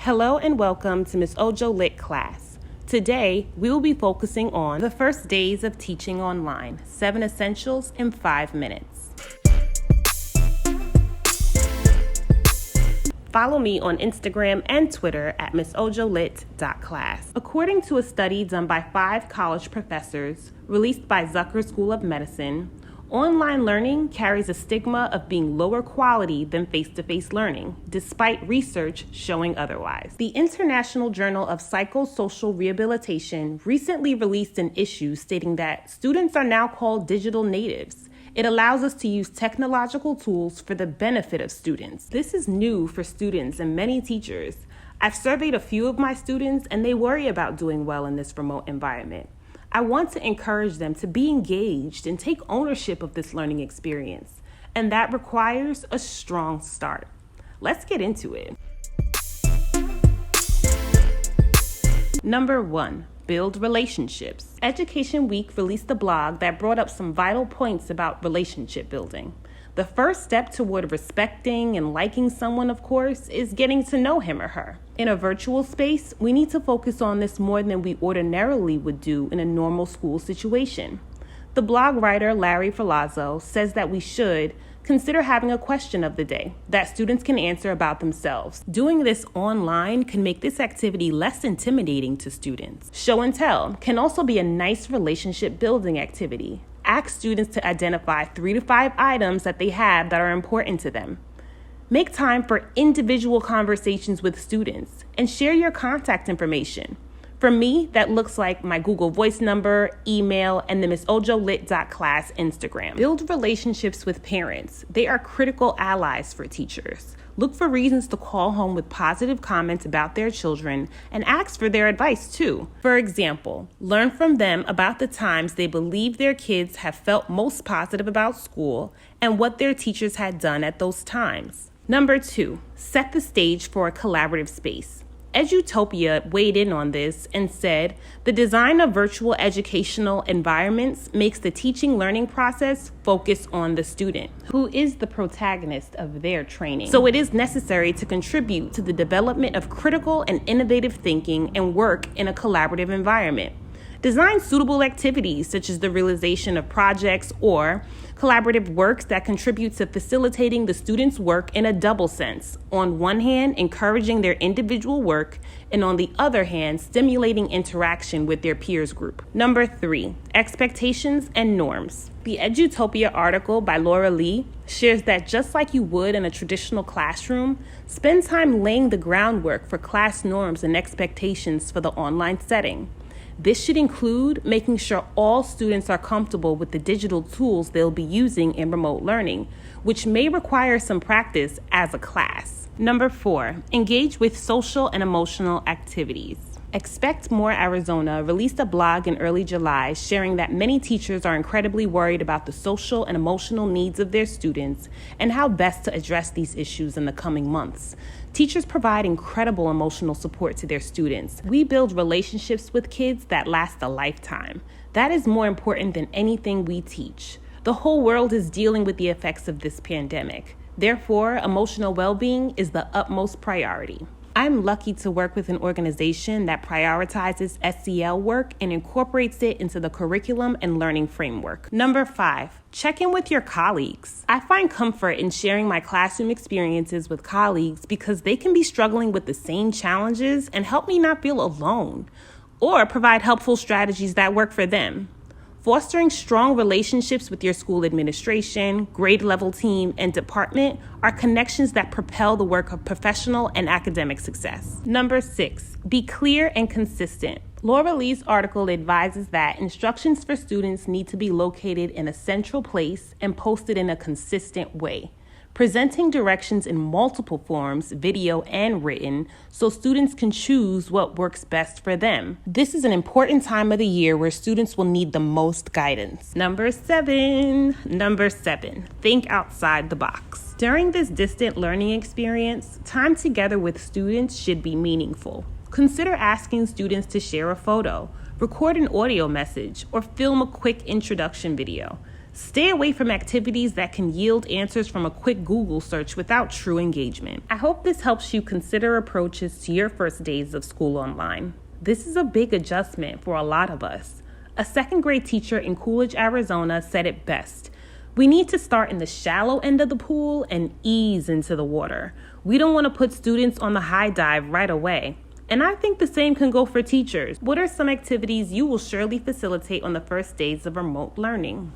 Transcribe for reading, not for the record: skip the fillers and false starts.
Hello and welcome to Ms. Ojo Lit class. Today, we will be focusing on the first days of teaching online, 7 essentials in 5 minutes. Follow me on Instagram and Twitter at missojolit.class. According to a study done by 5 college professors released by Zucker School of Medicine, online learning carries a stigma of being lower quality than face-to-face learning, despite research showing otherwise. The International Journal of Psychosocial Rehabilitation recently released an issue stating that students are now called digital natives. It allows us to use technological tools for the benefit of students. This is new for students and many teachers. I've surveyed a few of my students and they worry about doing well in this remote environment. I want to encourage them to be engaged and take ownership of this learning experience, and that requires a strong start. Let's get into it. Number 1, build relationships. Education Week released a blog that brought up some vital points about relationship building. The first step toward respecting and liking someone, of course, is getting to know him or her. In a virtual space, we need to focus on this more than we ordinarily would do in a normal school situation. The blog writer Larry Filazzo says that we should consider having a question of the day that students can answer about themselves. Doing this online can make this activity less intimidating to students. Show and tell can also be a nice relationship building activity. Ask students to identify 3 to 5 items that they have that are important to them. Make time for individual conversations with students and share your contact information. For me, that looks like my Google Voice number, email, and the missojolit.class Instagram. Build relationships with parents. They are critical allies for teachers. Look for reasons to call home with positive comments about their children and ask for their advice too. For example, learn from them about the times they believe their kids have felt most positive about school and what their teachers had done at those times. Number 2, set the stage for a collaborative space. Edutopia weighed in on this and said, the design of virtual educational environments makes the teaching learning process focus on the student, who is the protagonist of their training. So it is necessary to contribute to the development of critical and innovative thinking and work in a collaborative environment. Design suitable activities such as the realization of projects or collaborative works that contribute to facilitating the students' work in a double sense. On one hand, encouraging their individual work, and on the other hand, stimulating interaction with their peers group. Number 3, expectations and norms. The Edutopia article by Laura Lee shares that just like you would in a traditional classroom, spend time laying the groundwork for class norms and expectations for the online setting. This should include making sure all students are comfortable with the digital tools they'll be using in remote learning, which may require some practice as a class. Number 4, engage with social and emotional activities. Expect More Arizona released a blog in early July sharing that many teachers are incredibly worried about the social and emotional needs of their students and how best to address these issues in the coming months. Teachers provide incredible emotional support to their students. We build relationships with kids that last a lifetime. That is more important than anything we teach. The whole world is dealing with the effects of this pandemic. Therefore, emotional well-being is the utmost priority. I'm lucky to work with an organization that prioritizes SEL work and incorporates it into the curriculum and learning framework. Number 5, check in with your colleagues. I find comfort in sharing my classroom experiences with colleagues because they can be struggling with the same challenges and help me not feel alone, or provide helpful strategies that work for them. Fostering strong relationships with your school administration, grade level team, and department are connections that propel the work of professional and academic success. Number 6, be clear and consistent. Laura Lee's article advises that instructions for students need to be located in a central place and posted in a consistent way. Presenting directions in multiple forms, video and written, so students can choose what works best for them. This is an important time of the year where students will need the most guidance. Number 7, think outside the box. During this distant learning experience, time together with students should be meaningful. Consider asking students to share a photo, record an audio message, or film a quick introduction video. Stay away from activities that can yield answers from a quick Google search without true engagement. I hope this helps you consider approaches to your first days of school online. This is a big adjustment for a lot of us. A second grade teacher in Coolidge, Arizona said it best. We need to start in the shallow end of the pool and ease into the water. We don't want to put students on the high dive right away. And I think the same can go for teachers. What are some activities you will surely facilitate on the first days of remote learning?